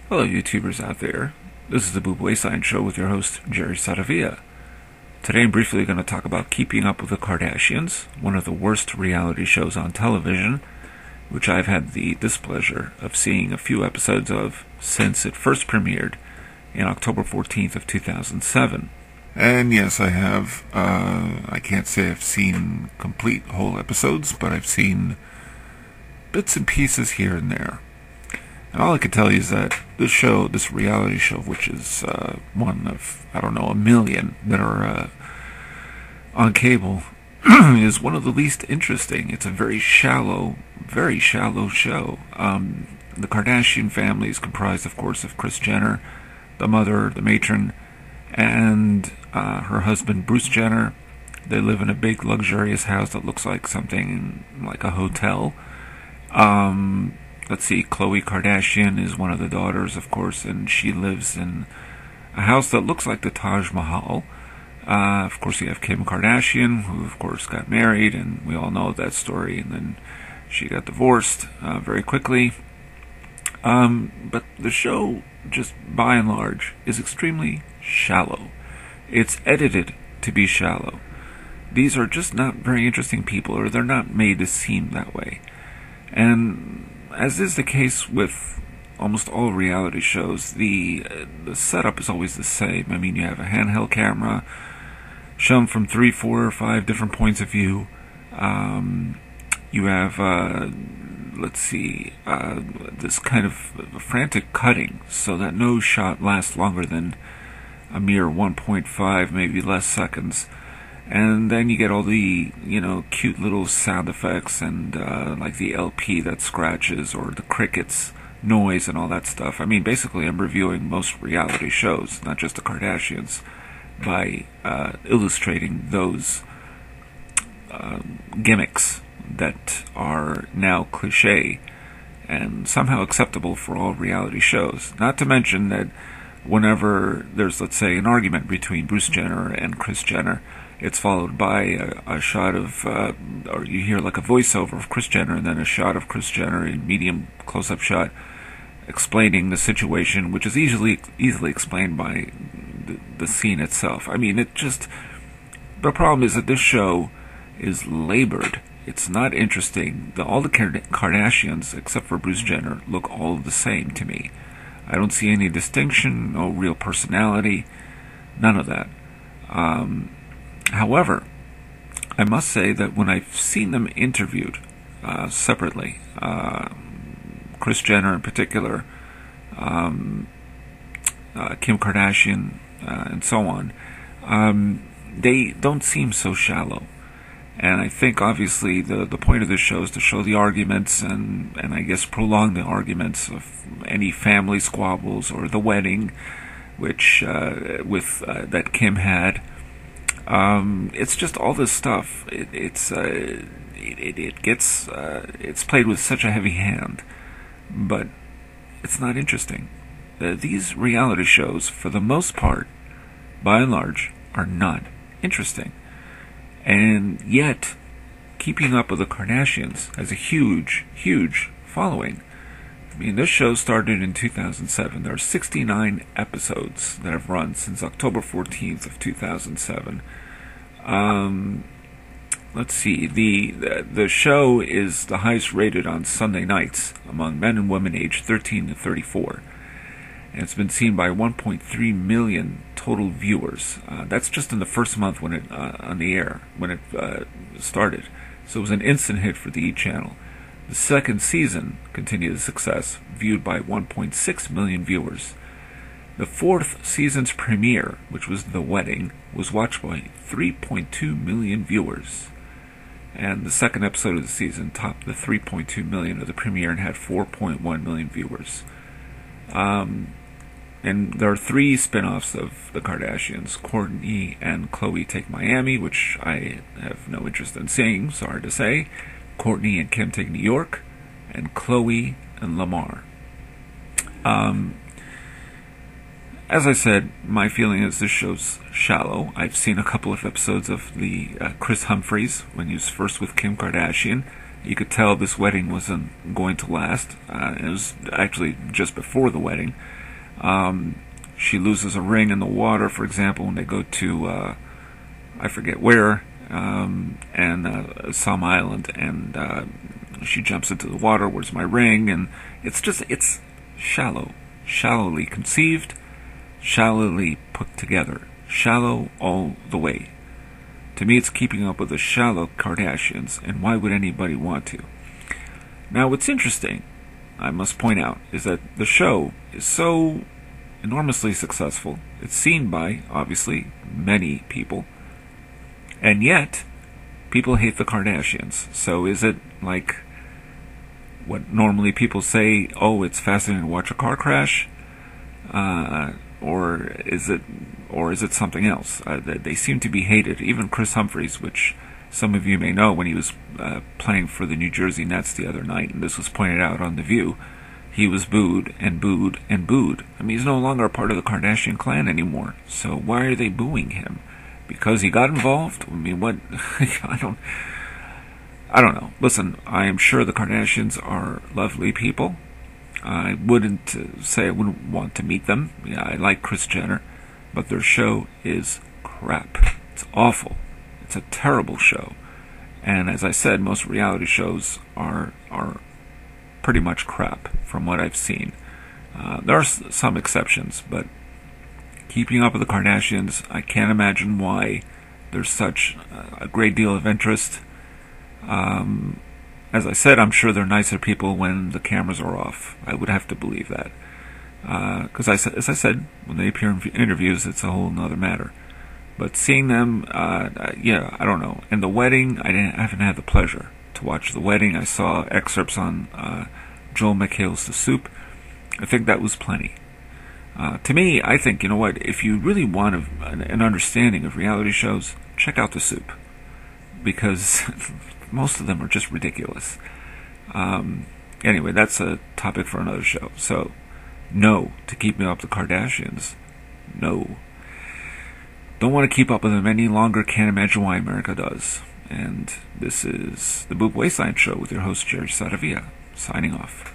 Hello, YouTubers out there. This is the Boob-Wasteland-Show with your host, Jerry Saravia. Today I'm briefly going to talk about Keeping Up with the Kardashians, one of the worst reality shows on television, which I've had the displeasure of seeing a few episodes of since it first premiered in October 14th of 2007. And yes, I have. I can't say I've seen complete whole episodes, but I've seen bits and pieces here and there. And all I can tell you is that this reality show, which is one of, a million that are on cable, is one of the least interesting. It's a very shallow show. The Kardashian family is comprised, of course, of Kris-Jenner, the mother, the matron, and her husband, Bruce Jenner. They live in a big, luxurious house that looks like something like a hotel. Let's see, Khloe Kardashian is one of the daughters, of course, and she lives in a house that looks like the Taj Mahal. Of course, you have Kim Kardashian, who, of course, got married, and we all know that story, and then she got divorced very quickly. But the show, just by and large, is extremely shallow. It's edited to be shallow. These are just not very interesting people, or they're not made to seem that way. And as is the case with almost all reality shows, the setup is always the same. I mean, you have a handheld camera shown from 3, 4, or 5 different points of view. You have, this kind of frantic cutting so that no shot lasts longer than a mere 1.5, maybe less seconds. And then you get all the, cute little sound effects and, like the LP that scratches or the crickets noise and all that stuff. I mean, basically I'm reviewing most reality shows, not just the Kardashians, by illustrating those gimmicks that are now cliche and somehow acceptable for all reality shows. Not to mention that whenever there's, let's say, an argument between Bruce Jenner and Kris Jenner, it's followed by a shot of, or you hear like a voiceover of Kris Jenner, and then a shot of Kris Jenner in medium close-up shot, explaining the situation, which is easily explained by the scene itself. I mean, the problem is that this show is labored. It's not interesting. All the Kardashians, except for Bruce Jenner, look all the same to me. I don't see any distinction, no real personality, none of that. However, I must say that when I've seen them interviewed separately, Kris Jenner in particular, Kim Kardashian, and so on, they don't seem so shallow. And I think, obviously, the point of this show is to show the arguments and I guess prolong the arguments of any family squabbles or the wedding, which that Kim had. It's just all this stuff. It's played with such a heavy hand, but it's not interesting. These reality shows, for the most part, by and large, are not interesting. And yet, Keeping Up with the Kardashians has a huge following. I mean, this show started in 2007. There are 69 episodes that have run since October 14th of 2007. Let's see. The show is the highest rated on Sunday nights among men and women aged 13 to 34. And it's been seen by 1.3 million total viewers. That's just in the first month when it on the air, when it started. So it was an instant hit for the E! channel. The second season continued the success, viewed by 1.6 million viewers. The fourth season's premiere, which was The Wedding, was watched by 3.2 million viewers. And the second episode of the season topped the 3.2 million of the premiere and had 4.1 million viewers. And there are 3 spin-offs of the Kardashians. Kourtney and Khloe Take Miami, which I have no interest in seeing, sorry to say. Kourtney and Kim Take New York, and Khloe and Lamar. As I said, my feeling is this show's shallow. I've seen a couple of episodes of the Kris-Humphries when he was first with Kim Kardashian. You could tell this wedding wasn't going to last. It was actually just before the wedding. She loses a ring in the water, for example, when they go to, I forget where, and some island, and she jumps into the water. Where's my ring? And it's shallow, shallowly conceived, shallowly put together, shallow all the way. To me, it's keeping up with the shallow Kardashians, and why would anybody want to? Now, what's interesting, I must point out, is that the show is so enormously successful. It's seen by, obviously, many people, and yet, people hate the Kardashians. So is it like what normally people say, oh, it's fascinating to watch a car crash? Or is it something else? They seem to be hated. Even Kris-Humphries, which some of you may know when he was playing for the New Jersey Nets the other night, and this was pointed out on The View, he was booed and booed and booed. I mean, he's no longer a part of the Kardashian clan anymore. So why are they booing him? Because he got involved? I mean, what? I don't know. Listen, I am sure the Kardashians are lovely people. I wouldn't say I wouldn't want to meet them. Yeah, I like Kris-Jenner, but their show is crap. It's awful. It's a terrible show. And as I said, most reality shows are pretty much crap from what I've seen. There are some exceptions, but keeping up with the Kardashians, I can't imagine why there's such a great deal of interest. As I said, I'm sure they're nicer people when the cameras are off. I would have to believe that. Because as I said, when they appear in interviews, it's a whole other matter. But seeing them, yeah, I don't know. And the wedding, I haven't had the pleasure to watch the wedding. I saw excerpts on Joel McHale's The Soup. I think that was plenty. To me, I think, you know what, if you really want an understanding of reality shows, check out The Soup. Because most of them are just ridiculous. Anyway, that's a topic for another show. So, no to keeping up with the Kardashians. No. Don't want to keep up with them any longer. Can't imagine why America does. And this is the Boob-Wasteland-Show with your host, Jerry Saravia, signing off.